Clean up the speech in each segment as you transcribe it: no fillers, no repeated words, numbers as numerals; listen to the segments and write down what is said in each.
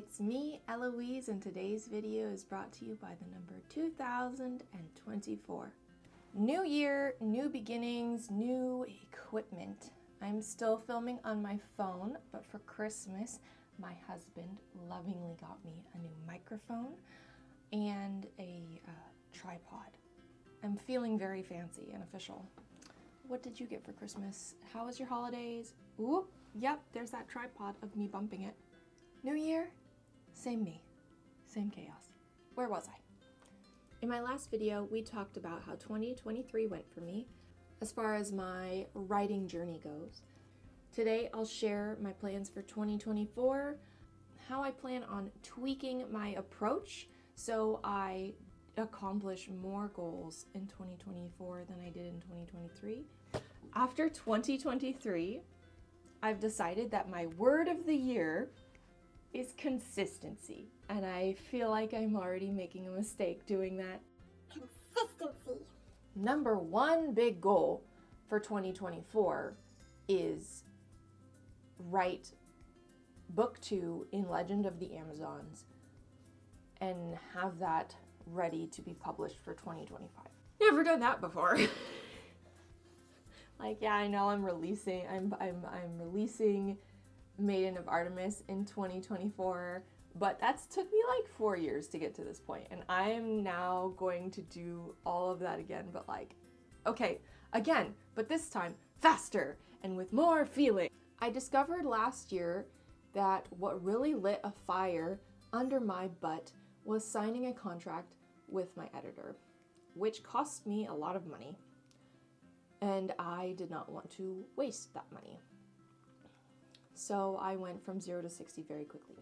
it's me, Eloise, and today's video is brought to you by the number 2024. New year, new beginnings, new equipment. I'm still filming on my phone, but for Christmas, my husband lovingly got me a new microphone and a tripod. I'm feeling very fancy and official. What did you get for Christmas? How was your holidays? Ooh, yep, there's that tripod of me bumping it. New year, same me, same chaos. Where was I? In my last video, we talked about how 2023 went for me as far as my writing journey goes. Today, I'll share my plans for 2024, how I plan on tweaking my approach so I accomplish more goals in 2024 than I did in 2023. After 2023, I've decided that my word of the year is consistency, and I feel like I'm already making a mistake doing that. Consistency. Number one big goal for 2024 is write book 2 in Legend of the Amazons and have that ready to be published for 2025. Never done that before. Like, yeah, I know I'm releasing Maiden of Artemis in 2024, but that's took me like 4 years to get to this point, and I am now going to do all of that again, but like, okay, again, but this time faster and with more feeling. I discovered last year that what really lit a fire under my butt was signing a contract with my editor, which cost me a lot of money, and I did not want to waste that money. So I went from 0 to 60 very quickly.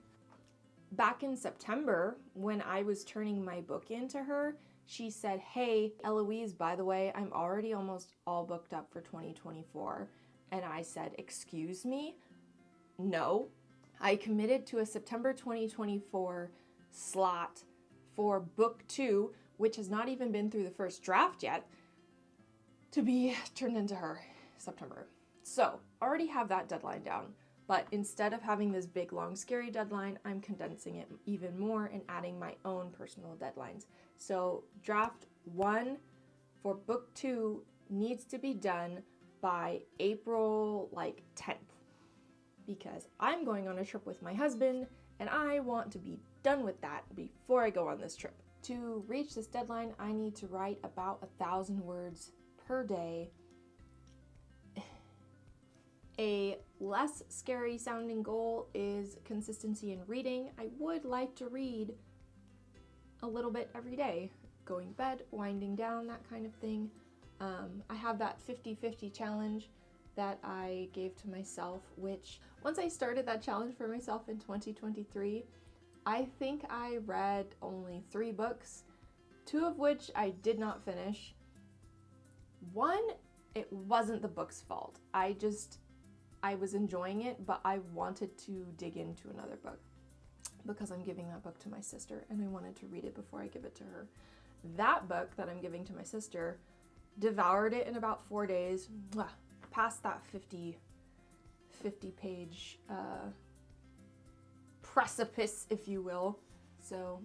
Back in September, when I was turning my book into her, she said, "Hey, Eloise, by the way, I'm already almost all booked up for 2024. And I said, "Excuse me? No." I committed to a September 2024 slot for book 2, which has not even been through the first draft yet, to be turned into her September. So, already have that deadline down. But instead of having this big, long, scary deadline, I'm condensing it even more and adding my own personal deadlines. So draft 1 for book 2 needs to be done by April 10th, because I'm going on a trip with my husband and I want to be done with that before I go on this trip. To reach this deadline, I need to write about 1,000 words per day. A less scary sounding goal is consistency in reading. I would like to read a little bit every day, going to bed, winding down, that kind of thing. I have that 50-50 challenge that I gave to myself, which once I started that challenge for myself in 2023, I think I read only 3 books, 2 of which I did not finish. One, it wasn't the book's fault. I was enjoying it, but I wanted to dig into another book because I'm giving that book to my sister and I wanted to read it before I give it to her. That book that I'm giving to my sister, devoured it in about 4 days, past that 50 page precipice, if you will. So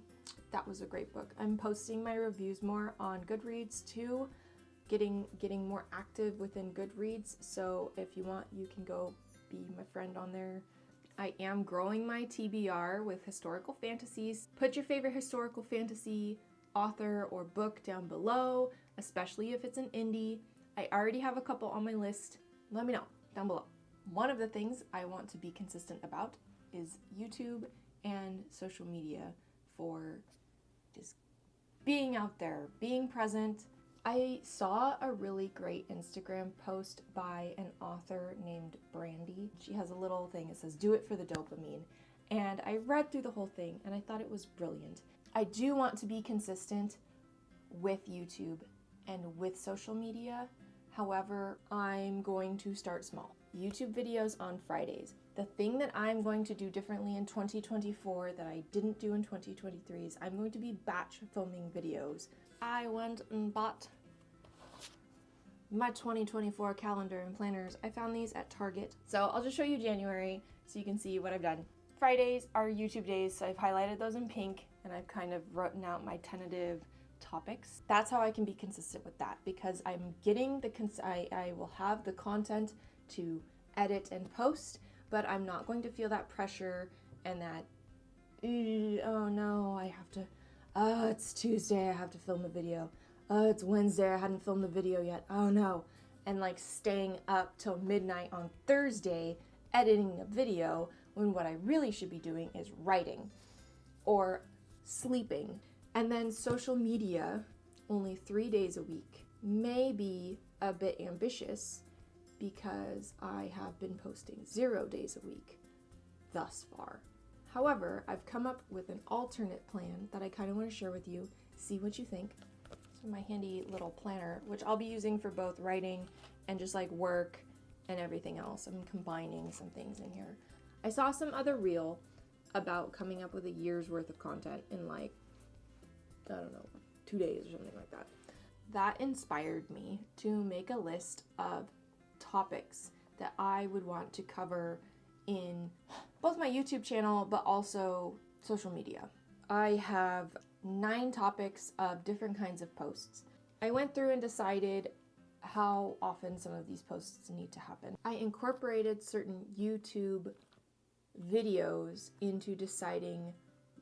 that was a great book. I'm posting my reviews more on Goodreads too. Getting more active within Goodreads, so if you want, you can go be my friend on there. I am growing my TBR with historical fantasies. Put your favorite historical fantasy author or book down below, especially if it's an indie. I already have a couple on my list. Let me know down below. One of the things I want to be consistent about is YouTube and social media, for just being out there, being present. I saw a really great Instagram post by an author named Brandy. She has a little thing, it says, "Do it for the dopamine." And I read through the whole thing and I thought it was brilliant. I do want to be consistent with YouTube and with social media. However, I'm going to start small. YouTube videos on Fridays. The thing that I'm going to do differently in 2024 that I didn't do in 2023 is I'm going to be batch filming videos. I went and bought my 2024 calendar and planners. I found these at Target. So I'll just show you January so you can see what I've done. Fridays are YouTube days, so I've highlighted those in pink and I've kind of written out my tentative topics. That's how I can be consistent with that, because I'm getting I will have the content to edit and post, but I'm not going to feel that pressure and that, oh no, I have to, it's Tuesday, I have to film a video. It's Wednesday, I hadn't filmed the video yet. Oh no. And like staying up till midnight on Thursday editing a video when what I really should be doing is writing or sleeping. And then social media, only 3 days a week, may be a bit ambitious because I have been posting 0 days a week thus far. However, I've come up with an alternate plan that I kind of want to share with you, see what you think. So my handy little planner, which I'll be using for both writing and just like work and everything else. I'm combining some things in here. I saw some other reel about coming up with a year's worth of content in like, I don't know, 2 days or something like that. That inspired me to make a list of topics that I would want to cover in both my YouTube channel but also social media. I have 9 topics of different kinds of posts. I went through and decided how often some of these posts need to happen. I incorporated certain YouTube videos into deciding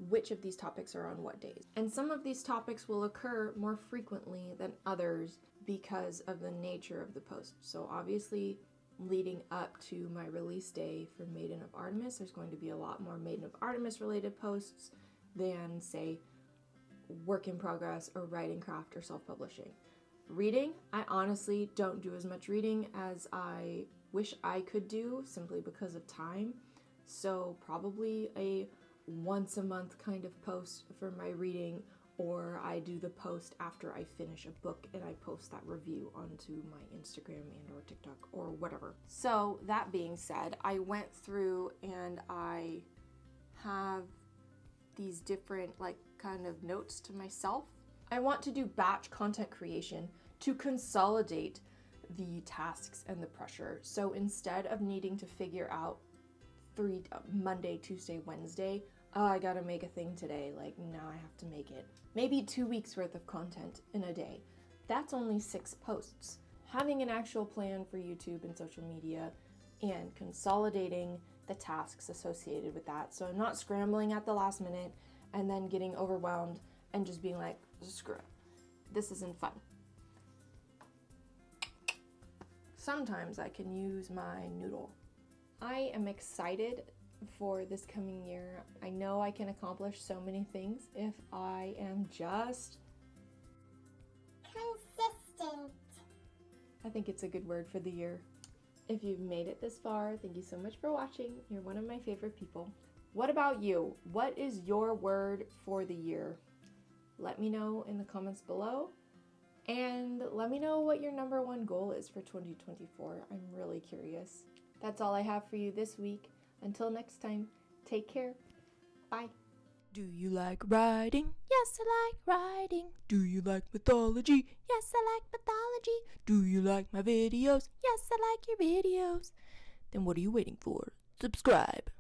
which of these topics are on what days. And some of these topics will occur more frequently than others because of the nature of the post. So obviously, leading up to my release day for Maiden of Artemis, there's going to be a lot more Maiden of Artemis related posts than, say, work in progress or writing craft or self-publishing. Reading, I honestly don't do as much reading as I wish I could do simply because of time. So probably a once a month kind of post for my reading, or I do the post after I finish a book and I post that review onto my Instagram and or TikTok or whatever. So that being said, I went through and I have these different like kind of notes to myself. I want to do batch content creation to consolidate the tasks and the pressure. So instead of needing to figure out Monday, Tuesday, Wednesday, oh, I gotta make a thing today, like now I have to make it. Maybe 2 weeks worth of content in a day. That's only 6 posts. Having an actual plan for YouTube and social media and consolidating the tasks associated with that. So I'm not scrambling at the last minute and then getting overwhelmed and just being like, screw it. This isn't fun. Sometimes I can use my noodle. I am excited for this coming year. I know I can accomplish so many things if I am just consistent. I think it's a good word for the year. If you've made it this far, thank you so much for watching. You're one of my favorite people. What about you? What is your word for the year? Let me know in the comments below. And let me know what your number 1 goal is for 2024. I'm really curious. That's all I have for you this week. Until next time, take care. Bye. Do you like writing? Yes, I like writing. Do you like mythology? Yes, I like mythology. Do you like my videos? Yes, I like your videos. Then what are you waiting for? Subscribe.